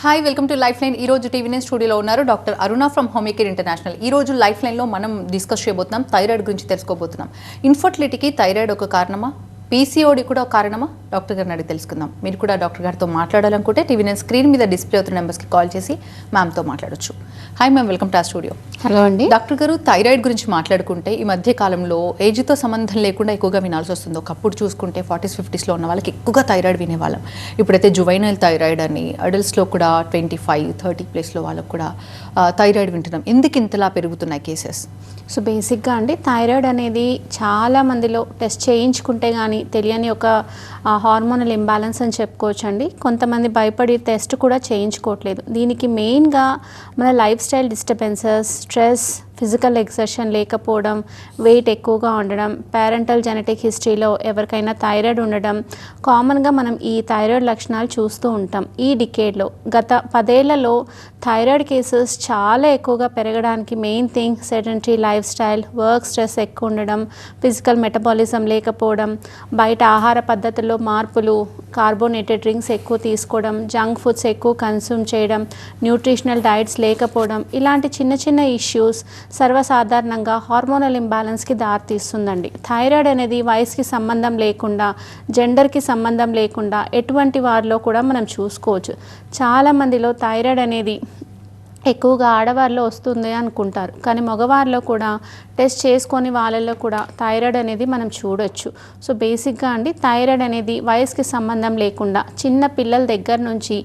Hi welcome to life line. ఈ రోజు TV nine స్టూడియోలో ఉన్నారు డాక్టర్ అరుణ ఫ్రమ్ హోమికేర్ ఇంటర్నేషనల్. ఈ రోజు లైఫ్ లైన్లో మనం డిస్కస్ చేయబోతున్నాం, థైరాయిడ్ గురించి తెలుసుకోబోతున్నాం. ఇన్ఫర్టిలిటీకి థైరాయిడ్ ఒక కారణమా, పీసీఓడి కూడా ఒక కారణమా? డాక్టర్ గారిని అడిగి తెలుసుకుందాం. మీరు కూడా డాక్టర్ గారితో మాట్లాడాలనుకుంటే టీవీ నైన్ స్క్రీన్ మీద డిస్ప్లే అవుతున్న నెంబర్స్కి కాల్ చేసి మ్యామ్తో మాట్లాడొచ్చు. హాయ్ మ్యామ్, వెల్కమ్ టు ఆ స్టూడియో. హలో అండి. డాక్టర్ గారు, థైరాయిడ్ గురించి మాట్లాడుకుంటే ఈ మధ్య కాలంలో ఏజ్తో సంబంధం లేకుండా ఎక్కువగా వినాల్సి వస్తుంది. ఒకప్పుడు చూసుకుంటే 40s 50sలో ఉన్న వాళ్ళకి ఎక్కువగా థైరాయిడ్ వినేవాళ్ళం. ఇప్పుడైతే జువైనల్ థైరాయిడ్ అని, అడల్ట్స్లో కూడా 25-30+ వాళ్ళకు కూడా థైరాయిడ్ వింటున్నాం. ఎందుకు ఇంతలా పెరుగుతున్నాయి కేసెస్? సో బేసిక్గా అండి, థైరాయిడ్ అనేది చాలా మందిలో టెస్ట్ చేయించుకుంటే కానీ తెలియని ఒక హార్మోనల్ ఇంబ్యాలెన్స్ అని చెప్పుకోవచ్చు అండి. కొంతమంది భయపడి టెస్ట్ కూడా చేయించుకోవట్లేదు. దీనికి మెయిన్గా మన life style disturbances, stress, physical exertion లేకపోవడం, వెయిట్ ఎక్కువగా ఉండడం, పేరెంటల్ జెనెటిక్ హిస్టరీలో ఎవరికైనా థైరాయిడ్ ఉండడం, కామన్గా మనం ఈ థైరాయిడ్ లక్షణాలు చూస్తూ ఉంటాం. ఈ డికేడ్లో గత 10 ఏళ్లలో థైరాయిడ్ కేసెస్ చాలా ఎక్కువగా పెరగడానికి main thing sedentary life style, work stress ఎక్కువ ఉండడం, ఫిజికల్ మెటబాలిజం లేకపోవడం, బయట ఆహార పద్ధతుల్లో మార్పులు, కార్బోనేటెడ్ డ్రింక్స్ ఎక్కువ తీసుకోవడం, జంక్ ఫుడ్స్ ఎక్కువ కన్స్యూమ్ చేయడం, న్యూట్రిషనల్ డైట్స్ లేకపోవడం, ఇలాంటి చిన్న చిన్న ఇష్యూస్ సర్వసాధారణంగా హార్మోనల్ ఇంబ్యాలెన్స్కి దారితీస్తుందండి. థైరాయిడ్ అనేది వయసుకి సంబంధం లేకుండా, జెండర్కి సంబంధం లేకుండా ఎటువంటి వారిలో కూడా మనం చూసుకోవచ్చు. చాలామందిలో థైరాయిడ్ అనేది ఎక్కువగా ఆడవారిలో వస్తుంది అనుకుంటారు, కానీ మగవారిలో కూడా టెస్ట్ చేసుకొని వాళ్ళల్లో కూడా థైరాయిడ్ అనేది మనం చూడొచ్చు. సో బేసిక్గా అండి, థైరాయిడ్ అనేది వయసుకి సంబంధం లేకుండా చిన్న పిల్లల దగ్గర నుంచి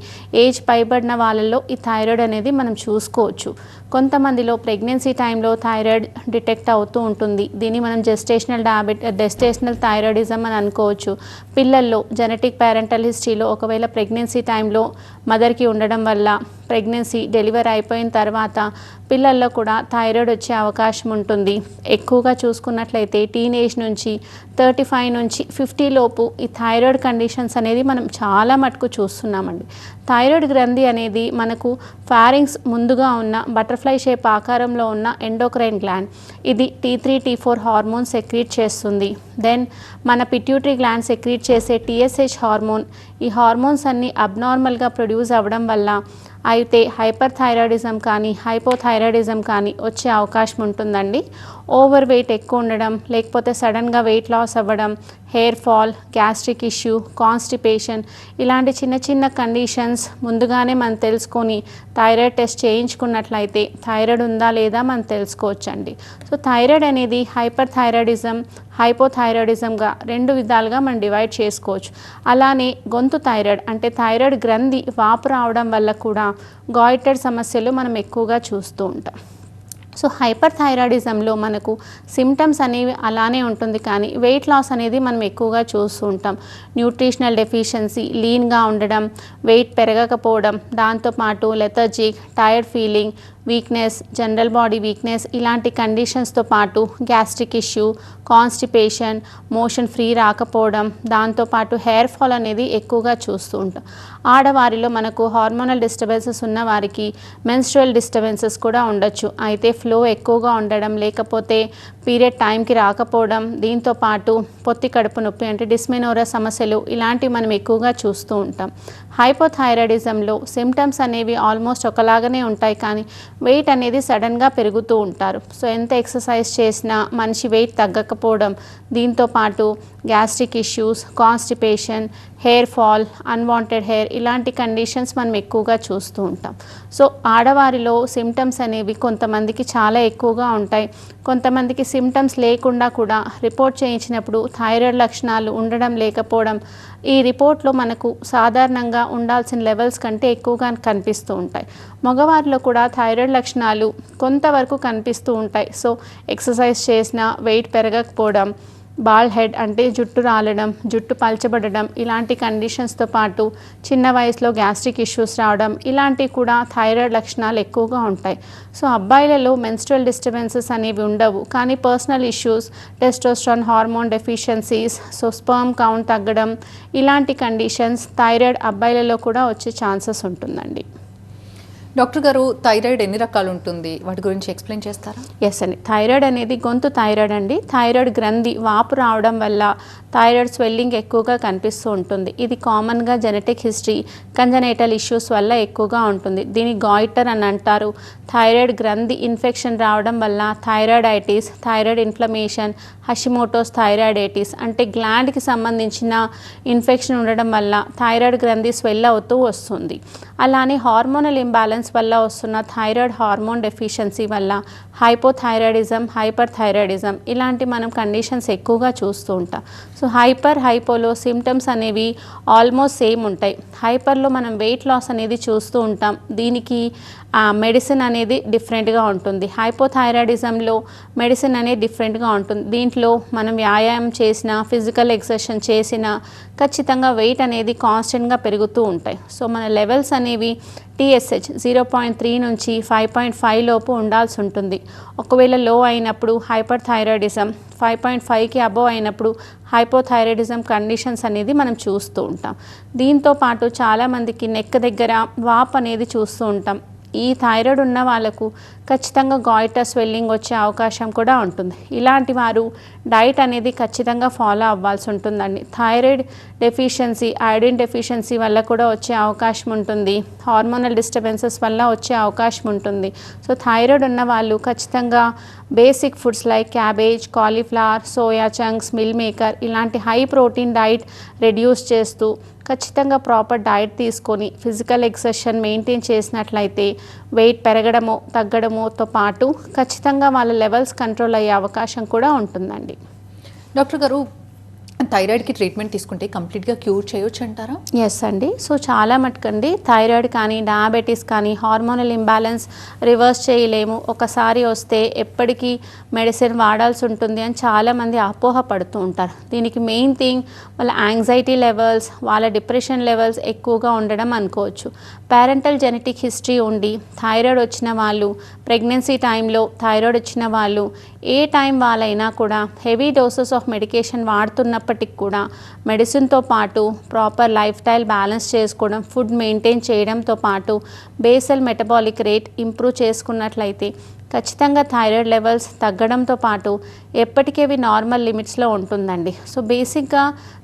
ఏజ్ పైబడిన వాళ్ళల్లో ఈ థైరాయిడ్ అనేది మనం చూసుకోవచ్చు. కొంతమందిలో ప్రెగ్నెన్సీ టైంలో థైరాయిడ్ డిటెక్ట్ అవుతూ ఉంటుంది. దీన్ని మనం జెస్టేషనల్ థైరాయిడిజం అని అనుకోవచ్చు. పిల్లల్లో జెనెటిక్ పేరెంటల్ హిస్టరీలో ఒకవేళ ప్రెగ్నెన్సీ టైంలో మదర్కి ఉండడం వల్ల ప్రెగ్నెన్సీ డెలివరీ అయిపోయిన తర్వాత పిల్లల్లో కూడా థైరాయిడ్ వచ్చే అవకాశం ఉంటుంది. ఎక్కువగా చూసుకున్నట్లయితే టీనేజ్ నుంచి 35 నుంచి 50 లోపు ఈ థైరాయిడ్ కండిషన్స్ అనేది మనం చాలా మటుకు చూస్తున్నామండి. థైరాయిడ్ గ్రంథి అనేది మనకు ఫారింగ్స్ ముందుగా ఉన్న బటర్ఫ్లై షేప్ ఆకారంలో ఉన్న ఎండోక్రైన్ గ్లాండ్. ఇది T3, T4 హార్మోన్ సెక్రీట్ చేస్తుంది. దెన్ మన పిట్యూటరీ గ్లాండ్ సెక్రీట్ చేసే TSH హార్మోన్. ఈ హార్మోన్స్ అన్నీ అబ్నార్మల్గా ప్రొడ్యూస్ అవ్వడం వల్ల అయితే హైపర్ థైరాయిడిజం కానీ హైపోథైరాయిడిజం కానీ వచ్చే అవకాశం ఉంటుందండి. ఓవర్ వెయిట్ ఎక్కువ ఉండడం, లేకపోతే సడన్గా వెయిట్ లాస్ అవ్వడం, hair fall, gastric issue, constipation, ఇలాంటి చిన్న చిన్న కండిషన్స్ ముందుగానే మనం తెలుసుకొని థైరాయిడ్ టెస్ట్ చేయించుకున్నట్లయితే థైరాయిడ్ ఉందా లేదా మనం తెలుసుకోవచ్చండి. సో థైరాయిడ్ అనేది హైపర్ థైరాయిడిజం, హైపోథైరాయిడిజంగా 2 విధాలుగా మనం డివైడ్ చేసుకోవచ్చు. అలానే గొంతు థైరాయిడ్ అంటే థైరాయిడ్ గ్రంథి వాపు రావడం వల్ల కూడా గాయిటెడ్ సమస్యలు మనం ఎక్కువగా చూస్తూ ఉంటాం. సో హైపర్ థైరాయిడిజంలో మనకు సిమ్టమ్స్ అనేవి అలానే ఉంటుంది, కానీ వెయిట్ లాస్ అనేది మనం ఎక్కువగా చూస్తూ ఉంటాం. న్యూట్రిషనల్ డెఫిషియన్సీ, లీన్గా ఉండడం, వెయిట్ పెరగకపోవడం, దాంతోపాటు lethargic, tired feeling, weakness, general body weakness, ఇలాంటి కండిషన్స్తో పాటు gastric issue, constipation, motion free రాకపోవడం, దాంతోపాటు హెయిర్ ఫాల్ అనేది ఎక్కువగా చూస్తూ ఉంటాం. ఆడవారిలో మనకు హార్మోనల్ డిస్టర్బెన్సెస్ ఉన్న వారికి మెన్స్ట్రువల్ డిస్టర్బెన్సెస్ కూడా ఉండొచ్చు. అయితే ఫ్లో ఎక్కువగా ఉండడం, లేకపోతే పీరియడ్ టైంకి రాకపోవడం, దీంతోపాటు పొత్తి కడుపు నొప్పి అంటే డిస్మెనోరియా సమస్యలు, ఇలాంటివి మనం ఎక్కువగా చూస్తూ ఉంటాం. హైపోథైరాయిడిజంలో సిమ్టమ్స్ అనేవి ఆల్మోస్ట్ ఒకలాగానే ఉంటాయి, కానీ వెయిట్ అనేది సడన్గా పెరుగుతూ ఉంటారు. సో ఎంత ఎక్సర్సైజ్ చేసినా మనిషి వెయిట్ తగ్గకపోవడం, దీంతోపాటు gastric issues, constipation, hair fall, unwanted hair, ఇలాంటి కండిషన్స్ మనం ఎక్కువగా చూస్తూ ఉంటాం. సో ఆడవారిలో సిమ్టమ్స్ అనేవి కొంతమందికి చాలా ఎక్కువగా ఉంటాయి, కొంతమందికి సిమ్టమ్స్ లేకుండా కూడా రిపోర్ట్ చేయించినప్పుడు థైరాయిడ్ లక్షణాలు ఉండడం లేకపోవడం, ఈ రిపోర్ట్లో మనకు సాధారణంగా ఉండాల్సిన లెవెల్స్ కంటే ఎక్కువగా కనిపిస్తూ ఉంటాయి. మగవారిలో కూడా థైరాయిడ్ లక్షణాలు కొంతవరకు కనిపిస్తూ ఉంటాయి. సో ఎక్సర్సైజ్ చేసినా వెయిట్ పెరగకపోవడం, బాల్ హెడ్ అంటే జుట్టు రాలడం, జుట్టు పల్చబడడం, ఇలాంటి కండిషన్స్తో పాటు చిన్న వయసులో గ్యాస్ట్రిక్ ఇష్యూస్ రావడం, ఇలాంటివి కూడా థైరాయిడ్ లక్షణాలు ఎక్కువగా ఉంటాయి. సో అబ్బాయిలలో మెన్స్ట్రువల్ డిస్టర్బెన్సెస్ అనేవి ఉండవు, కానీ personal issues, testosterone hormone deficiencies, so sperm count తగ్గడం, ఇలాంటి కండిషన్స్ థైరాయిడ్ అబ్బాయిలలో కూడా వచ్చే ఛాన్సెస్ ఉంటుందండి. డాక్టర్ గారు, థైరాయిడ్ ఎన్ని రకాలు ఉంటుంది, వాటి గురించి ఎక్స్ప్లెయిన్ చేస్తారా? ఎస్ అండి, థైరాయిడ్ అనేది గొంతు థైరాయిడ్ అండి. థైరాయిడ్ గ్రంథి వాపు రావడం వల్ల థైరాయిడ్ స్వెల్లింగ్ ఎక్కువగా కనిపిస్తూ ఉంటుంది. ఇది కామన్గా జెనెటిక్ హిస్టరీ, కంజనైటల్ ఇష్యూస్ వల్ల ఎక్కువగా ఉంటుంది. దీన్ని గాయిటర్ అని అంటారు. థైరాయిడ్ గ్రంథి ఇన్ఫెక్షన్ రావడం వల్ల thyroiditis, thyroid inflammation, Hashimoto's thyroiditis అంటే గ్లాండ్కి సంబంధించిన ఇన్ఫెక్షన్ ఉండడం వల్ల థైరాయిడ్ గ్రంథి స్వెల్ అవుతూ వస్తుంది. అలానే హార్మోనల్ ఇంబ్యాలెన్స్ వల్ల వస్తున్న థైరాయిడ్ హార్మోన్ డెఫిషియన్సీ వల్ల హైపోథైరాయిడిజం, హైపర్ థైరాయిడిజం ఇలాంటి మనం కండిషన్స్ ఎక్కువగా చూస్తూ ఉంటాం. సో హైపోలో సిమ్టమ్స్ అనేవి ఆల్మోస్ట్ సేమ్ ఉంటాయి. హైపర్లో మనం వెయిట్ లాస్ అనేది చూస్తూ ఉంటాం. దీనికి మెడిసిన్ అనేది డిఫరెంట్గా ఉంటుంది. హైపోథైరాయిడిజంలో మెడిసిన్ అనేది డిఫరెంట్గా ఉంటుంది. దీంట్లో మనం వ్యాయామం చేసినా, ఫిజికల్ ఎక్సర్సైజ్ చేసినా ఖచ్చితంగా వెయిట్ అనేది కాన్స్టెంట్గా పెరుగుతూ ఉంటాయి. సో మన లెవెల్స్ అనేవి TSH 0.3 నుంచి 5.5 లోపు ఉండాల్సి ఉంటుంది. ఒకవేళ లో అయినప్పుడు హైపర్ థైరాయిడిజం, 5.5కి అబోవ్ అయినప్పుడు హైపోథైరాయిడిజం కండిషన్స్ అనేది మనం చూస్తూ ఉంటాం. దీంతో పాటు చాలామందికి నెక్ దగ్గర వాప్ అనేది చూస్తూ ఉంటాం. ఈ థైరాయిడ్ ఉన్న వాళ్ళకు ఖచ్చితంగా గాయిటర్ స్వెల్లింగ్ వచ్చే అవకాశం కూడా ఉంటుంది. ఇలాంటి వారు డైట్ అనేది ఖచ్చితంగా ఫాలో అవ్వాల్సి ఉంటుందండి. థైరాయిడ్ డెఫిషియన్సీ, ఐరన్ డెఫిషియన్సీ వల్ల కూడా వచ్చే అవకాశం ఉంటుంది. హార్మోనల్ డిస్టర్బెన్సెస్ వల్ల వచ్చే అవకాశం ఉంటుంది. సో థైరాయిడ్ ఉన్న వాళ్ళు ఖచ్చితంగా basic foods like cabbage, cauliflower, soya chunks, meal maker ఇలాంటి హై ప్రోటీన్ డైట్ రెడ్యూస్ చేస్తూ ఖచ్చితంగా ప్రాపర్ డైట్ తీసుకొని ఫిజికల్ ఎక్సర్సైజ్ మెయింటైన్ చేసినట్లయితే వెయిట్ పెరగడమో తగ్గడమోతో పాటు ఖచ్చితంగా వాళ్ళ లెవెల్స్ కంట్రోల్ అయ్యే అవకాశం కూడా ఉంటుందండి. డాక్టర్ గారు, థైరాయిడ్కి ట్రీట్మెంట్ తీసుకుంటే కంప్లీట్గా క్యూర్ చేయొచ్చు అంటారా? ఎస్ అండి. సో చాలా మటుకండి థైరాయిడ్ కానీ, డయాబెటీస్ కానీ, హార్మోనల్ ఇంబ్యాలెన్స్ రివర్స్ చేయలేము, ఒకసారి వస్తే ఎప్పటికీ మెడిసిన్ వాడాల్సి ఉంటుంది అని చాలామంది అపోహ పడుతూ ఉంటారు. దీనికి మెయిన్ థింగ్ వాళ్ళ యాంగ్జైటీ లెవెల్స్, వాళ్ళ డిప్రెషన్ లెవెల్స్ ఎక్కువగా ఉండడం అనుకోవచ్చు. పేరెంటల్ జెనెటిక్ హిస్టరీ ఉండి థైరాయిడ్ వచ్చిన వాళ్ళు, ప్రెగ్నెన్సీ టైంలో థైరాయిడ్ వచ్చిన వాళ్ళు, ఏ టైం వాళ్ళైనా కూడా హెవీ డోసెస్ ఆఫ్ మెడికేషన్ వాడుతున్నప్పటికీ కూడా మెడిసిన్తో పాటు ప్రాపర్ లైఫ్ స్టైల్ బ్యాలెన్స్ చేసుకోవడం, ఫుడ్ మెయింటైన్ చేయడంతో పాటు బేసల్ మెటబాలిక్ రేట్ ఇంప్రూవ్ చేసుకున్నట్లయితే ఖచ్చితంగా థైరాయిడ్ లెవెల్స్ తగ్గడంతో పాటు ఎప్పటికేవి నార్మల్ లిమిట్స్లో ఉంటుందండి. సో బేసిక్గా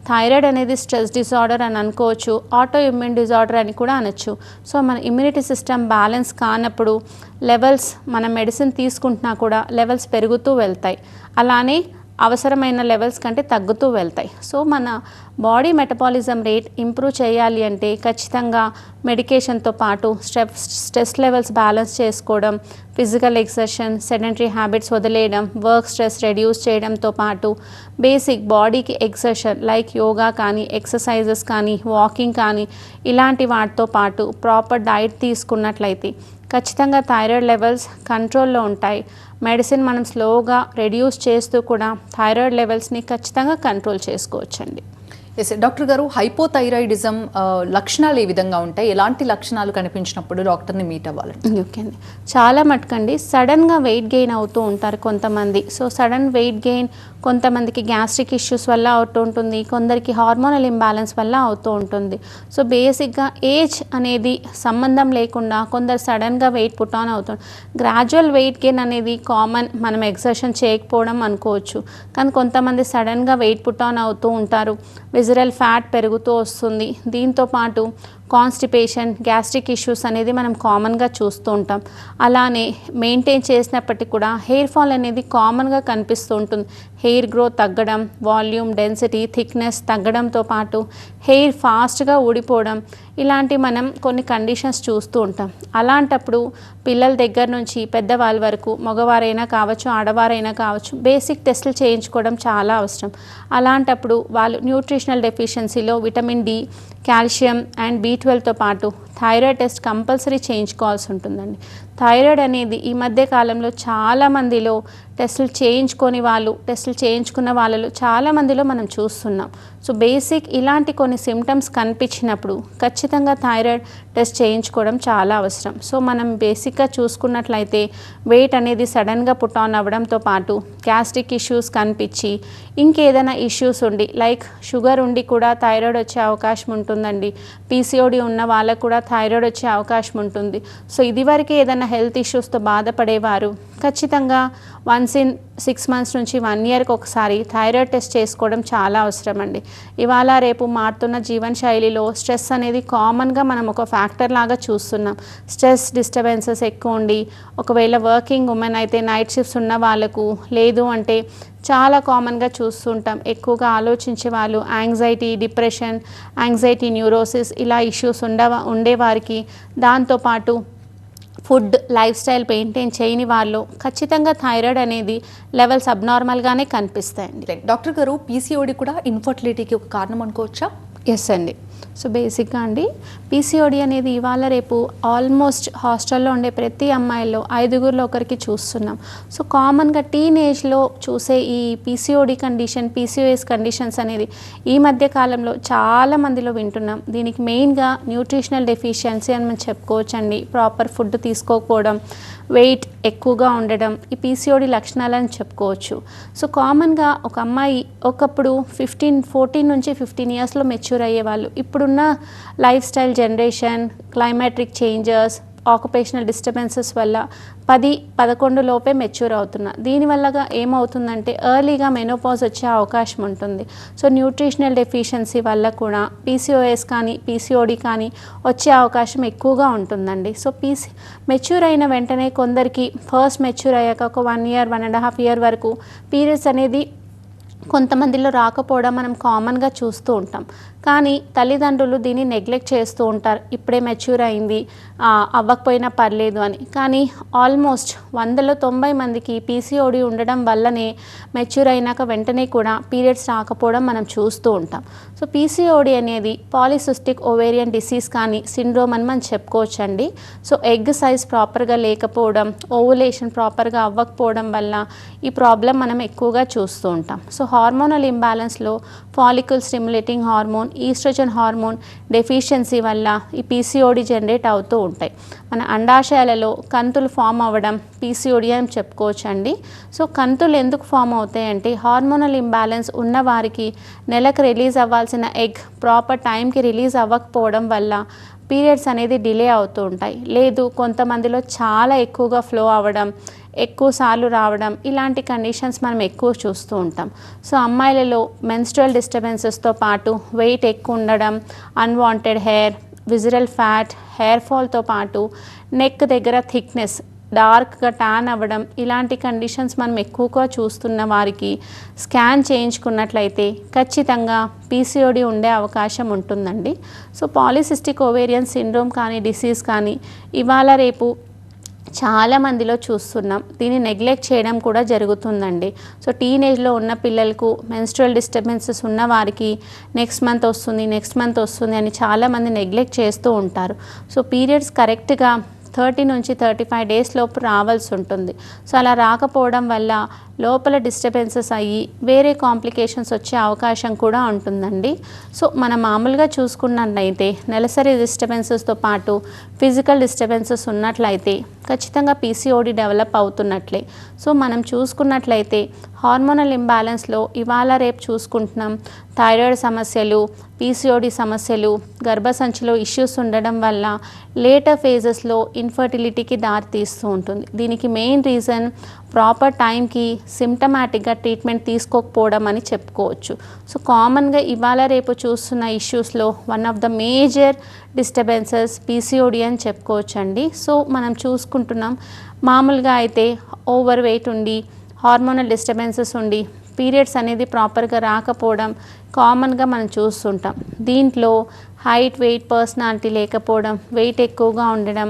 థైరాయిడ్ అనేది స్ట్రెస్ డిజార్డర్ అని అనుకోవచ్చు, ఆటో ఇమ్యూన్ డిజార్డర్ అని కూడా అనొచ్చు. సో మన ఇమ్యూనిటీ సిస్టమ్ బ్యాలెన్స్ కానప్పుడు లెవెల్స్ మనం మెడిసిన్ తీసుకుంటున్నా కూడా లెవెల్స్ పెరుగుతూ వెళ్తాయి, అలానే అవసరమైన లెవెల్స్ కంటే తగ్గుతూ వెళ్తాయి. సో మన బాడీ మెటబాలిజం రేట్ ఇంప్రూవ్ చేయాలి అంటే ఖచ్చితంగా మెడికేషన్తో పాటు స్ట్రెస్ లెవెల్స్ బ్యాలెన్స్ చేసుకోవడం, ఫిజికల్ ఎక్సర్సైజ్, సెడెంటరీ హ్యాబిట్స్ వదిలేయడం, వర్క్ స్ట్రెస్ రెడ్యూస్ చేయడంతో పాటు బేసిక్ బాడీకి ఎక్సర్సైజ్ లైక్ యోగా కానీ, ఎక్సర్సైజెస్ కానీ, వాకింగ్ కానీ ఇలాంటి వాటితో పాటు ప్రాపర్ డైట్ తీసుకున్నట్లయితే ఖచ్చితంగా థైరాయిడ్ లెవెల్స్ కంట్రోల్లో ఉంటాయి. మెడిసిన్ మనం స్లోగా రెడ్యూస్ చేస్తూ కూడా థైరాయిడ్ లెవెల్స్ని ఖచ్చితంగా కంట్రోల్ చేసుకోవచ్చండి. ఎస్ డాక్టర్ గారు, హైపోథైరాయిడిజం లక్షణాలు ఏ విధంగా ఉంటాయి, ఎలాంటి లక్షణాలు కనిపించినప్పుడు డాక్టర్ని మీట్ అవ్వాలండి? ఓకే అండి, చాలా మటుకండి సడన్గా వెయిట్ గెయిన్ అవుతూ ఉంటారు కొంతమంది. సో సడన్ వెయిట్ గెయిన్ కొంతమందికి గ్యాస్ట్రిక్ ఇష్యూస్ వల్ల అవుతూ ఉంటుంది, కొందరికి హార్మోనల్ ఇంబ్యాలెన్స్ వల్ల అవుతూ ఉంటుంది. సో బేసిక్గా ఏజ్ అనేది సంబంధం లేకుండా కొందరు సడన్గా వెయిట్ పుట్ ఆన్ అవుతుంది. గ్రాడ్యువల్ వెయిట్ గెయిన్ అనేది కామన్, మనం ఎక్సర్సైజ్ చేయకపోవడం అనుకోవచ్చు. కానీ కొంతమంది సడన్గా వెయిట్ పుట్ ఆన్ అవుతూ ఉంటారు, విజరల్ ఫ్యాట్ పెరుగుతూ వస్తుంది. దీంతో పాటు కాన్స్టిపేషన్, గ్యాస్ట్రిక్ ఇష్యూస్ అనేది మనం కామన్గా చూస్తూ ఉంటాం. అలానే మెయింటైన్ చేసినప్పటికీ కూడా హెయిర్ ఫాల్ అనేది కామన్గా కనిపిస్తూ ఉంటుంది. హెయిర్ గ్రోత్ తగ్గడం, వాల్యూమ్, డెన్సిటీ, థిక్నెస్ తగ్గడంతో పాటు హెయిర్ ఫాస్ట్గా ఊడిపోవడం ఇలాంటి మనం కొన్ని కండిషన్స్ చూస్తూ ఉంటాం. అలాంటప్పుడు పిల్లల దగ్గర నుంచి పెద్దవాళ్ళ వరకు, మగవారైనా కావచ్చు, ఆడవారైనా కావచ్చు, బేసిక్ టెస్టులు చేయించుకోవడం చాలా అవసరం. అలాంటప్పుడు వాళ్ళు న్యూట్రిషనల్ డెఫిషియన్సీలో విటమిన్ డి, కాల్షియం అండ్ B12తో పాటు థైరాయిడ్ టెస్ట్ కంపల్సరీ చేయించుకోవాల్సి ఉంటుందండి. థైరాయిడ్ అనేది ఈ మధ్య కాలంలో చాలా మందిలో టెస్టులు చేయించుకున్న వాళ్ళలో చాలా మందిలో మనం చూస్తున్నాం. సో బేసిక్ ఇలాంటి కొన్ని సిమ్టమ్స్ కనిపించినప్పుడు ఖచ్చితంగా థైరాయిడ్ టెస్ట్ చేయించుకోవడం చాలా అవసరం. సో మనం బేసిక్గా చూసుకున్నట్లయితే వెయిట్ అనేది సడన్గా పుట్ ఆన్ అవ్వడంతో పాటు గ్యాస్ట్రిక్ ఇష్యూస్ కనిపించి ఇంకేదైనా ఇష్యూస్ ఉండి లైక్ షుగర్ ఉండి కూడా థైరాయిడ్ వచ్చే అవకాశం ఉంటుందండి. పీసీఓడి ఉన్న వాళ్ళకు కూడా థైరాయిడ్ వచ్చే అవకాశం ఉంటుంది. సో ఇదివరకే ఏదైనా హెల్త్ ఇష్యూస్తో బాధపడేవారు ఖచ్చితంగా వన్స్ ఇన్ 6 months నుంచి 1 yearకి ఒకసారి థైరాయిడ్ టెస్ట్ చేసుకోవడం చాలా అవసరం అండి. ఇవాళ రేపు మారుతున్న జీవన శైలిలో స్ట్రెస్ అనేది కామన్గా మనం ఒక ఫ్యాక్టర్ లాగా చూస్తున్నాం. స్ట్రెస్ డిస్టర్బెన్సెస్ ఎక్కువ ఉండి ఒకవేళ వర్కింగ్ ఉమెన్ అయితే నైట్ షిఫ్ట్స్ ఉన్న వాళ్ళకు, లేదు అంటే చాలా కామన్గా చూస్తుంటాం ఎక్కువగా ఆలోచించే వాళ్ళు యాంగ్జైటీ, డిప్రెషన్, యాంగ్జైటీ న్యూరోసిస్ ఇలా ఇష్యూస్ ఉండేవారికి, దాంతోపాటు ఫుడ్ లైఫ్ స్టైల్ మెయింటైన్ చేయని వాళ్ళు ఖచ్చితంగా థైరాయిడ్ అనేది లెవెల్స్ అబ్నార్మల్గానే కనిపిస్తాయండి. డాక్టర్ గారు, పీసీఓడి కూడా ఇన్ఫర్టిలిటీకి ఒక కారణం అనుకోవచ్చా? ఎస్ అండి. సో బేసిక్గా అండి పీసీఓడి అనేది ఇవాళ రేపు ఆల్మోస్ట్ హాస్టల్లో ఉండే ప్రతి అమ్మాయిల్లో 5గురిలో ఒకరికి చూస్తున్నాం. సో కామన్గా టీనేజ్లో చూసే ఈ పీసీఓడి కండిషన్, పీసీఓఎస్ కండిషన్స్ అనేది ఈ మధ్య కాలంలో చాలా మందిలో వింటున్నాం. దీనికి మెయిన్గా న్యూట్రిషనల్ డెఫిషియన్సీ అని మనం చెప్పుకోవచ్చండి. ప్రాపర్ ఫుడ్ తీసుకోకపోవడం, వెయిట్ ఎక్కువగా ఉండడం ఈ పీసీఓడి లక్షణాలని చెప్పుకోవచ్చు. సో కామన్గా ఒక అమ్మాయి ఒకప్పుడు 14 నుంచి 15 ఇయర్స్లో మెచ్యూర్ అయ్యేవాళ్ళు. ఇప్పుడున్న life style generation, climatic changes, occupational disturbances వల్ల 10-11 లోపే మెచ్యూర్ అవుతున్నారు. దీనివల్లగా ఏమవుతుందంటే ఎర్లీగా మెనోపాజ్ వచ్చే అవకాశం ఉంటుంది. సో న్యూట్రిషనల్ డెఫిషియన్సీ వల్ల కూడా పీసీఓఎస్ కానీ పీసీఓడి కానీ వచ్చే అవకాశం ఎక్కువగా ఉంటుందండి. సో మెచ్యూర్ అయిన వెంటనే కొందరికి ఫస్ట్ మెచ్యూర్ అయ్యాక ఒక 1 year, 1.5 year వరకు పీరియడ్స్ అనేది కొంతమందిలో రాకపోవడం మనం కామన్గా చూస్తూ ఉంటాం. కానీ తల్లిదండ్రులు దీన్ని నెగ్లెక్ట్ చేస్తూ ఉంటారు. ఇప్పుడే మెచ్యూర్ అయింది, అవ్వకపోయినా పర్లేదు అని. కానీ ఆల్మోస్ట్ 100లో 90 మందికి పీసీఓడి ఉండడం వల్లనే మెచ్యూర్ అయినాక వెంటనే కూడా పీరియడ్స్ రాకపోవడం మనం చూస్తూ ఉంటాం. సో పీసీఓడి అనేది పాలిసిస్టిక్ ఓవేరియన్ డిసీజ్ కానీ సిండ్రోమ్ అని మనం చెప్పుకోవచ్చండి. సో ఎగ్ సైజ్ ప్రాపర్గా లేకపోవడం, ఓవులేషన్ ప్రాపర్గా అవ్వకపోవడం వల్ల ఈ ప్రాబ్లం మనం ఎక్కువగా చూస్తూ ఉంటాం. సో హార్మోనల్ ఇంబ్యాలెన్స్లో follicle stimulating hormone, oestrogen hormone deficiency వల్ల ఈ పీసీఓడి జనరేట్ అవుతూ ఉంటాయి. మన అండాశయాలలో కంతులు ఫామ్ అవ్వడం పీసీఓడి అని చెప్పుకోవచ్చండి. సో కంతులు ఎందుకు ఫామ్ అవుతాయి అంటే హార్మోనల్ ఇంబ్యాలెన్స్ ఉన్న వారికి నెలకు రిలీజ్ అవ్వాల్సిన ఎగ్ ప్రాపర్ టైంకి రిలీజ్ అవ్వకపోవడం వల్ల పీరియడ్స్ అనేది డిలే అవుతూ ఉంటాయి. లేదు కొంతమందిలో చాలా ఎక్కువగా ఫ్లో అవ్వడం, ఎక్కువ సార్లు రావడం, ఇలాంటి కండిషన్స్ మనం ఎక్కువ చూస్తూ ఉంటాం. సో అమ్మాయిలలో మెన్స్ట్రువల్ డిస్టర్బెన్సెస్తో పాటు వెయిట్ ఎక్కువ ఉండడం, unwanted hair, visceral fat, hair ఫాల్తో పాటు నెక్ దగ్గర థిక్నెస్, డార్క్గా ట్యాన్ అవ్వడం, ఇలాంటి కండిషన్స్ మనం ఎక్కువగా చూస్తున్న వారికి స్కాన్ చేయించుకున్నట్లయితే ఖచ్చితంగా పీసీఓడి ఉండే అవకాశం ఉంటుందండి. సో పాలిసిస్టిక్ ఓవేరియన్ సిండ్రోమ్ కానీ డిసీజ్ కానీ ఇవాళ రేపు చాలా మందిలో చూస్తున్నాం. దీన్ని నెగ్లెక్ట్ చేయడం కూడా జరుగుతుందండి. సో టీనేజ్లో ఉన్న పిల్లలకు మెన్స్ట్రువల్ డిస్టర్బెన్సెస్ ఉన్న వారికి నెక్స్ట్ మంత్ వస్తుంది అని చాలామంది నెగ్లెక్ట్ చేస్తూ ఉంటారు. సో పీరియడ్స్ కరెక్ట్గా 30 నుంచి 35 days లోపు రావాల్సి ఉంటుంది. సో అలా రాకపోవడం వల్ల లోపల డిస్టర్బెన్సెస్ అయ్యి వేరే కాంప్లికేషన్స్ వచ్చే అవకాశం కూడా ఉంటుందండి. సో మనం మామూలుగా చూసుకున్నట్లయితే నెలసరి డిస్టర్బెన్సెస్తో పాటు ఫిజికల్ డిస్టర్బెన్సెస్ ఉన్నట్లయితే ఖచ్చితంగా పీసీఓడి డెవలప్ అవుతున్నట్లే. సో మనం చూసుకున్నట్లయితే హార్మోనల్ ఇంబ్యాలెన్స్లో ఇవాళ రేపు చూసుకుంటున్నాం థైరాయిడ్ సమస్యలు, పీసీఓడి సమస్యలు, గర్భసంచిలో ఇష్యూస్ ఉండడం వల్ల లేటర్ ఫేజెస్లో ఇన్ఫర్టిలిటీకి దారితీస్తూ ఉంటుంది. దీనికి మెయిన్ రీజన్ ప్రాపర్ టైంకి సిమ్టమాటిక్గా ట్రీట్మెంట్ తీసుకోకపోవడం అని చెప్పుకోవచ్చు. సో కామన్గా ఇవాళ రేపు చూస్తున్న ఇష్యూస్లో one of the major disturbances PCOD అని చెప్పుకోవచ్చండి. సో మనం చూసుకుంటున్నాం మామూలుగా అయితే ఓవర్ వెయిట్ ఉండి, హార్మోనల్ డిస్టర్బెన్సెస్ ఉండి, పీరియడ్స్ అనేది ప్రాపర్గా రాకపోవడం, కామన్గా మనం చూస్తుంటాం. దీంట్లో హైట్, వెయిట్, పర్సనాలిటీ లేకపోవడం, వెయిట్ ఎక్కువగా ఉండడం,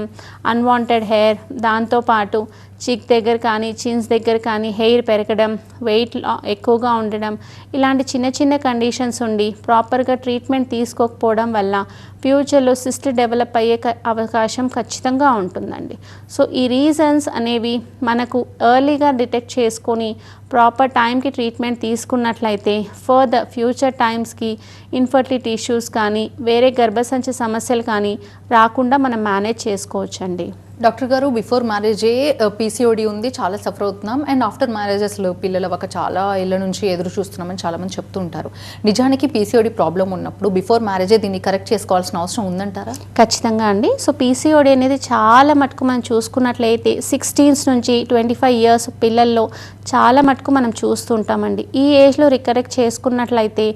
అన్వాంటెడ్ హెయిర్, దాంతోపాటు చిక్ దగ్గర కానీ చిన్స్ దగ్గర కానీ హెయిర్ పెరగడం, వెయిట్ ఎక్కువగా ఉండడం, ఇలాంటి చిన్న చిన్న కండిషన్స్ ఉండి ప్రాపర్గా ట్రీట్మెంట్ తీసుకోకపోవడం వల్ల ఫ్యూచర్లో సిస్ట్ డెవలప్ అయ్యే అవకాశం ఖచ్చితంగా ఉంటుందండి. సో ఈ రీజన్స్ అనేవి మనకు ఎర్లీగా డిటెక్ట్ చేసుకొని ప్రాపర్ టైంకి ట్రీట్మెంట్ తీసుకున్నట్లయితే ఫర్దర్ ఫ్యూచర్ టైమ్స్కి ఇన్ఫర్టిలిటీ ఇష్యూస్ కానీ వేరే గర్భసంచి సమస్యలు కానీ రాకుండా మనం మేనేజ్ చేసుకోవచ్చండి. డాక్టర్ గారు, బిఫోర్ మ్యారేజే పీసీఓడి ఉంది, చాలా సఫర్ అవుతున్నాం, అండ్ ఆఫ్టర్ మ్యారేజ్ అసలు పిల్లలు అవ్వక చాలా ఏళ్ళ నుంచి ఎదురు చూస్తున్నామని చాలామంది చెప్తూ ఉంటారు. నిజానికి పీసీఓడి ప్రాబ్లం ఉన్నప్పుడు బిఫోర్ మ్యారేజే దీన్ని కరెక్ట్ చేసుకోవాల్సిన అవసరం ఉందంటారా? ఖచ్చితంగా అండి. సో పీసీఓడి అనేది చాలా మటుకు మనం చూసుకున్నట్లయితే 16 నుంచి 25 ఇయర్స్ పిల్లల్లో చాలా మటుకు మనం చూస్తుంటామండి. ఈ ఏజ్లో రికరెక్ట్ చేసుకున్నట్లయితే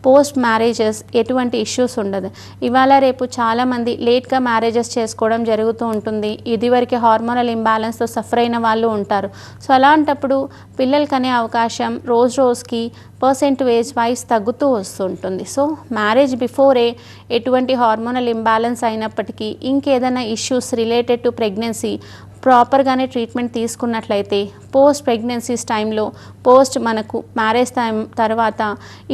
పోస్ట్ మ్యారేజెస్ ఎటువంటి ఇష్యూస్ ఉండదు. ఇవాళ రేపు చాలామంది లేట్గా మ్యారేజెస్ చేసుకోవడం జరుగుతూ ఉంటుంది. ఇదివరకు హార్మోనల్ ఇంబ్యాలెన్స్తో సఫర్ అయిన వాళ్ళు ఉంటారు. సో అలాంటప్పుడు పిల్లలు కనే అవకాశం రోజు రోజుకి పర్సెంటేజ్ వైజ్ తగ్గుతూ వస్తుంటుంది. సో మ్యారేజ్ బిఫోరే ఎటువంటి హార్మోనల్ ఇంబ్యాలెన్స్ అయినప్పటికీ ఇంకేదైనా ఇష్యూస్ రిలేటెడ్ టు ప్రెగ్నెన్సీ ప్రాపర్గానే ట్రీట్మెంట్ తీసుకున్నట్లయితే పోస్ట్ ప్రెగ్నెన్సీస్ టైంలో మనకు మ్యారేజ్ టైం తర్వాత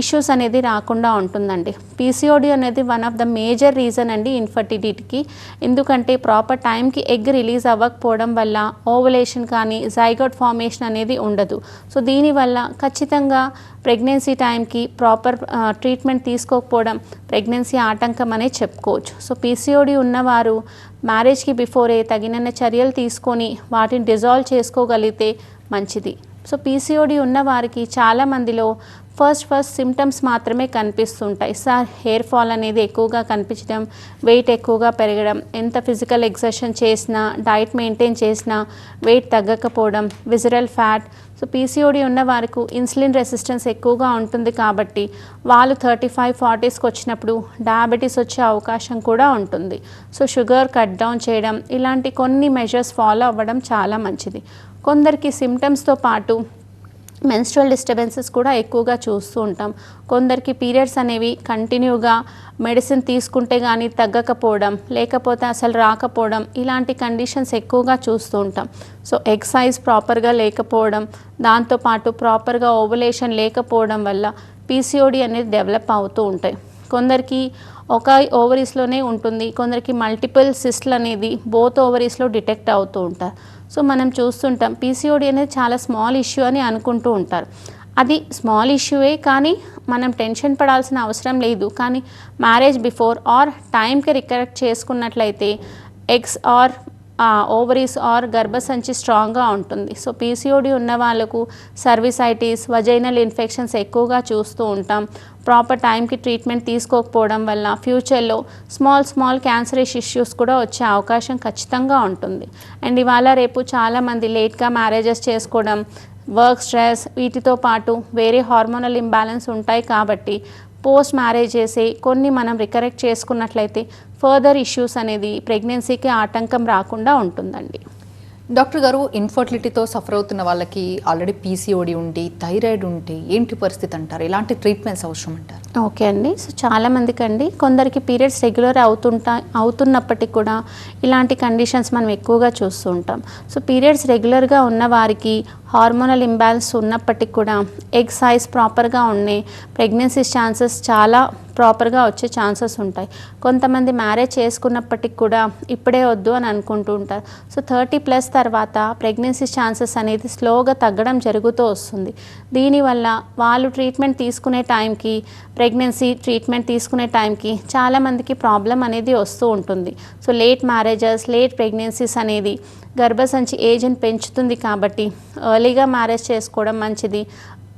ఇష్యూస్ అనేది రాకుండా ఉంటుందండి. పీసీఓడి అనేది one of the major reason అండి ఇన్ఫర్టిలిటీకి. ఎందుకంటే ప్రాపర్ టైంకి ఎగ్ రిలీజ్ అవ్వకపోవడం వల్ల ఓవులేషన్ కానీ జైగోట్ ఫార్మేషన్ అనేది ఉండదు. సో దీనివల్ల ఖచ్చితంగా ప్రెగ్నెన్సీ టైంకి ప్రాపర్ ట్రీట్మెంట్ తీసుకోకపోవడం ప్రెగ్నెన్సీ ఆటంకం అనే చెప్పుకోవచ్చు. సో పీసీఓడి ఉన్నవారు మ్యారేజ్కి బిఫోరే తగినన్న చర్యలు తీసుకొని వాటిని డిజాల్వ్ చేసుకోగలిగితే మంచిది. సో పీసీఓడి ఉన్న వారికి చాలామందిలో ఫస్ట్ సిమ్టమ్స్ మాత్రమే కనిపిస్తుంటాయి. సార్ హెయిర్ ఫాల్ అనేది ఎక్కువగా కనిపించడం, వెయిట్ ఎక్కువగా పెరగడం, ఎంత ఫిజికల్ ఎక్సర్సైజ్ చేసినా డైట్ మెయింటైన్ చేసినా వెయిట్ తగ్గకపోవడం, విజరల్ ఫ్యాట్. సో పీసీఓడి ఉన్న వారికి ఇన్సులిన్ రెసిస్టెన్స్ ఎక్కువగా ఉంటుంది కాబట్టి వాళ్ళు 35-40స్కి వచ్చినప్పుడు డయాబెటీస్ వచ్చే అవకాశం కూడా ఉంటుంది. సో షుగర్ కట్ డౌన్ చేయడం, ఇలాంటి కొన్ని మెజర్స్ ఫాలో అవ్వడం చాలా మంచిది. కొందరికి సిమ్టమ్స్తో పాటు మెన్స్ట్రువల్ డిస్టర్బెన్సెస్ కూడా ఎక్కువగా చూస్తూ ఉంటాం. కొందరికి పీరియడ్స్ అనేవి కంటిన్యూగా మెడిసిన్ తీసుకుంటే కానీ తగ్గకపోవడం, లేకపోతే అసలు రాకపోవడం, ఇలాంటి కండిషన్స్ ఎక్కువగా చూస్తూ ఉంటాం. సో ఎగ్ సైజ్ ప్రాపర్గా లేకపోవడం, దాంతోపాటు ప్రాపర్గా ఓవులేషన్ లేకపోవడం వల్ల పీసీఓడి అనేది డెవలప్ అవుతూ ఉంటాయి. కొందరికి ఒక ఓవరీస్లోనే ఉంటుంది, కొందరికి మల్టిపుల్ సిస్ట్లు అనేది బోత్ ఓవరీస్లో డిటెక్ట్ అవుతూ ఉంటారు. సో మనం చూస్తుంటాం పీసీఓడి అనేది చాలా స్మాల్ ఇష్యూ అని అనుకుంటూ ఉంటారు. అది స్మాల్ ఇష్యూవే, కానీ మనం టెన్షన్ పడాల్సిన అవసరం లేదు. కానీ మ్యారేజ్ బిఫోర్ ఆర్ టైంకి రికరెక్ట్ చేసుకున్నట్లయితే ఎగ్స్ ఆర్ ఓవరీస్ ఆర్ గర్భసంచి స్ట్రాంగ్గా ఉంటుంది. సో పీసీఓడి ఉన్న వాళ్ళకు సర్విసైటిస్, వజైనల్ ఇన్ఫెక్షన్స్ ఎక్కువగా చూస్తూ ఉంటాం. ప్రాపర్ టైంకి ట్రీట్మెంట్ తీసుకోకపోవడం వల్ల ఫ్యూచర్లో స్మాల్ క్యాన్సరస్ ఇష్యూస్ కూడా వచ్చే అవకాశం ఖచ్చితంగా ఉంటుంది. అండ్ ఇవాళ రేపు చాలామంది లేట్గా మ్యారేజెస్ చేసుకోవడం, వర్క్ స్ట్రెస్, వీటితో పాటు వేరే హార్మోనల్ ఇంబ్యాలెన్స్ ఉంటాయి కాబట్టి పోస్ట్ మ్యారేజ్ చేసి కొన్ని మనం రికరెక్ట్ చేసుకున్నట్లయితే ఫర్దర్ ఇష్యూస్ అనేది ప్రెగ్నెన్సీకి ఆటంకం రాకుండా ఉంటుందండి. డాక్టర్ గారు, ఇన్ఫర్టిలిటీతో సఫర్ అవుతున్న వాళ్ళకి ఆల్రెడీ పీసీఓడి ఉండి థైరాయిడ్ ఉంటే ఏంటి పరిస్థితి అంటారు? ఎలాంటి ట్రీట్మెంట్స్ అవసరం అంటారు? ఓకే అండి. సో చాలామందికి అండి కొందరికి పీరియడ్స్ రెగ్యులర్ అవుతున్నప్పటికీ కూడా ఇలాంటి కండిషన్స్ మనం ఎక్కువగా చూస్తూ ఉంటాం. సో పీరియడ్స్ రెగ్యులర్గా ఉన్న వారికి హార్మోనల్ ఇంబ్యాలెన్స్ ఉన్నప్పటికీ కూడా ఎగ్ సైజ్ ప్రాపర్గా ఉన్నాయి, ప్రెగ్నెన్సీ ఛాన్సెస్ చాలా ప్రాపర్గా వచ్చే ఛాన్సెస్ ఉంటాయి. కొంతమంది మ్యారేజ్ చేసుకున్నప్పటికి కూడా ఇప్పుడే వద్దు అని అనుకుంటూ ఉంటారు. సో 30+ తర్వాత ప్రెగ్నెన్సీ ఛాన్సెస్ అనేది స్లోగా తగ్గడం జరుగుతూ వస్తుంది. దీనివల్ల వాళ్ళు ట్రీట్మెంట్ తీసుకునే టైంకి, ప్రెగ్నెన్సీ ట్రీట్మెంట్ తీసుకునే టైంకి చాలామందికి ప్రాబ్లం అనేది వస్తూ ఉంటుంది. So late marriages, late pregnancies అనేది గర్భసంచి ఏజ్ని పెంచుతుంది కాబట్టి ఎర్లీగా మ్యారేజ్ చేసుకోవడం మంచిది.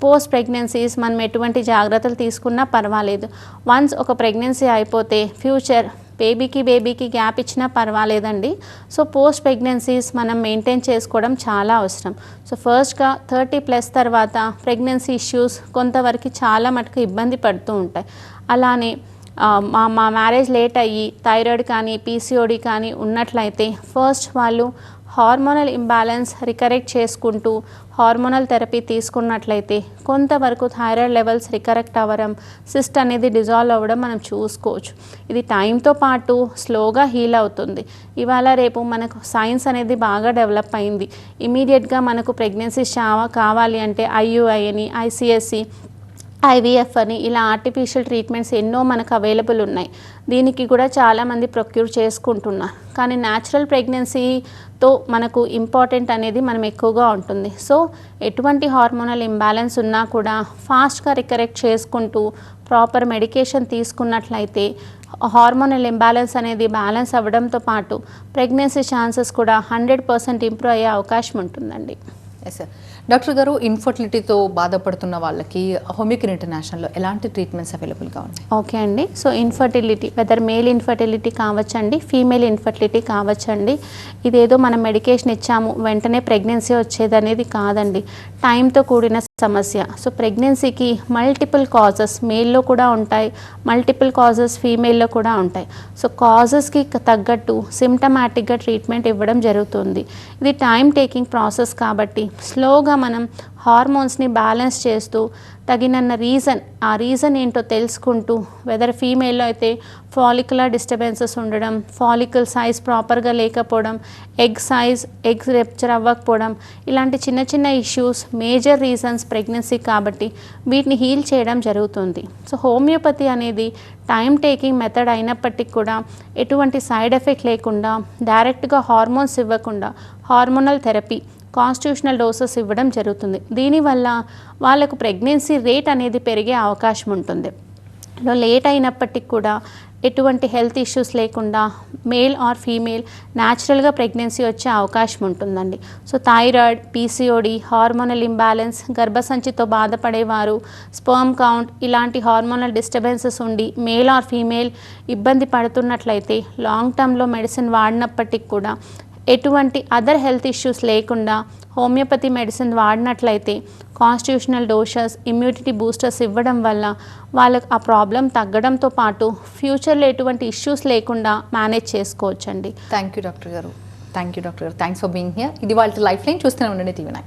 పోస్ట్ ప్రెగ్నెన్సీస్ మనం ఎటువంటి జాగ్రత్తలు తీసుకున్నా పర్వాలేదు. వన్స్ ఒక ప్రెగ్నెన్సీ అయిపోతే ఫ్యూచర్ బేబీకి గ్యాప్ ఇచ్చినా పర్వాలేదండి. సో పోస్ట్ ప్రెగ్నెన్సీస్ మనం మెయింటైన్ చేసుకోవడం చాలా అవసరం. సో ఫస్ట్గా 30+ తర్వాత ప్రెగ్నెన్సీ ఇష్యూస్ కొంతవరకు చాలా మటుకు ఇబ్బంది పడుతూ ఉంటాయి. అలానే మా మ్యారేజ్ లేట్ అయ్యి థైరాయిడ్ కానీ పీసీఓడి కానీ ఉన్నట్లయితే ఫస్ట్ వాళ్ళు హార్మోనల్ ఇంబ్యాలెన్స్ రికరెక్ట్ చేసుకుంటూ హార్మోనల్ థెరపీ తీసుకున్నట్లయితే కొంతవరకు థైరాయిడ్ లెవెల్స్ రికరెక్ట్ అవ్వడం, సిస్ట్ అనేది డిజాల్వ్ అవ్వడం మనం చూసుకోవచ్చు. ఇది టైంతో పాటు స్లోగా హీల్ అవుతుంది. ఇవాళ రేపు మనకు సైన్స్ అనేది బాగా డెవలప్ అయింది. ఇమీడియట్గా మనకు ప్రెగ్నెన్సీ కావాలి అంటే IUI అని, ICSI, IVF అని ఇలా ఆర్టిఫిషియల్ ట్రీట్మెంట్స్ ఎన్నో మనకు అవైలబుల్ ఉన్నాయి. దీనికి కూడా చాలామంది ప్రొక్యూర్ చేసుకుంటున్నారు. కానీ న్యాచురల్ ప్రెగ్నెన్సీతో మనకు ఇంపార్టెంట్ అనేది మనం ఎక్కువగా ఉంటుంది. సో ఎటువంటి హార్మోనల్ ఇంబ్యాలెన్స్ ఉన్నా కూడా ఫాస్ట్గా రికరెక్ట్ చేసుకుంటూ ప్రాపర్ మెడికేషన్ తీసుకున్నట్లయితే హార్మోనల్ ఇంబ్యాలెన్స్ అనేది బ్యాలెన్స్ అవ్వడంతో పాటు ప్రెగ్నెన్సీ ఛాన్సెస్ కూడా 100% ఇంప్రూవ్ అయ్యే అవకాశం ఉంటుందండి. Yes sir. డాక్టర్ గారు, ఇన్ఫర్టిలిటీతో బాధపడుతున్న వాళ్ళకి హోమియోకేర్ ఇంటర్నేషనల్లో ఎలాంటి ట్రీట్మెంట్స్ అవైలబుల్గా ఉన్నాయి? ఓకే అండి. So infertility, whether male infertility కావచ్చండి, ఫీమేల్ ఇన్ఫర్టిలిటీ కావచ్చండి. ఇదేదో మనం మెడికేషన్ ఇచ్చాము వెంటనే ప్రెగ్నెన్సీ వచ్చేది అనేది కాదండి, టైంతో కూడిన సమస్య. సో ప్రెగ్నెన్సీకి మల్టిపుల్ కాజెస్ మేల్లో కూడా ఉంటాయి, మల్టిపుల్ కాజెస్ ఫీమేల్లో కూడా ఉంటాయి. సో కాజెస్కి తగ్గట్టు సిమ్టమాటిక్గా ట్రీట్మెంట్ ఇవ్వడం జరుగుతుంది. ఇది టైం టేకింగ్ ప్రాసెస్ కాబట్టి స్లోగా మనం హార్మోన్స్ని బ్యాలెన్స్ చేస్తూ తగినన్న ఆ రీజన్ ఏంటో తెలుసుకుంటూ, వెదర్ ఫీమేల్లో అయితే ఫాలిక్యులర్ డిస్టర్బెన్సెస్ ఉండడం, ఫాలికల్ సైజ్ ప్రాపర్గా లేకపోవడం, ఎగ్స్ రెప్చర్ అవ్వకపోవడం, ఇలాంటి చిన్న చిన్న ఇష్యూస్ మేజర్ రీజన్స్ ప్రెగ్నెన్సీ కాబట్టి వీటిని హీల్ చేయడం జరుగుతుంది. సో హోమియోపతి అనేది టైం టేకింగ్ మెథడ్ అయినప్పటికీ కూడా ఎటువంటి సైడ్ ఎఫెక్ట్ లేకుండా డైరెక్ట్గా హార్మోన్స్ ఇవ్వకుండా హార్మోనల్ థెరపీ, కాన్స్టిట్యూషనల్ డోసెస్ ఇవ్వడం జరుగుతుంది. దీనివల్ల వాళ్ళకు ప్రెగ్నెన్సీ రేట్ అనేది పెరిగే అవకాశం ఉంటుంది. లేట్ అయినప్పటికీ కూడా ఎటువంటి హెల్త్ ఇష్యూస్ లేకుండా మేల్ ఆర్ ఫీమేల్ న్యాచురల్గా ప్రెగ్నెన్సీ వచ్చే అవకాశం ఉంటుందండి. So thyroid, PCOD, hormonal imbalance, గర్భసంచితో బాధపడేవారు, స్పర్మ్ కౌంట్ ఇలాంటి హార్మోనల్ డిస్టర్బెన్సెస్ ఉండి మేల్ ఆర్ ఫీమేల్ ఇబ్బంది పడుతున్నట్లయితే లాంగ్ టర్మ్లో మెడిసిన్ వాడినప్పటికీ కూడా ఎటువంటి అదర్ హెల్త్ ఇష్యూస్ లేకుండా హోమియోపతి మెడిసిన్ వాడినట్లయితే కాన్స్టిట్యూషనల్ డోసెస్, ఇమ్యూనిటీ బూస్టర్స్ ఇవ్వడం వల్ల వాళ్ళకి ఆ ప్రాబ్లం తగ్గడంతో పాటు ఫ్యూచర్లో ఎటువంటి ఇష్యూస్ లేకుండా మేనేజ్ చేసుకోవచ్చండి. థ్యాంక్ యూ డాక్టర్ గారు. Thanks for being here. ఇది వాళ్ళ లైఫ్ లైన్ చూస్తూనే ఉండండి TV9.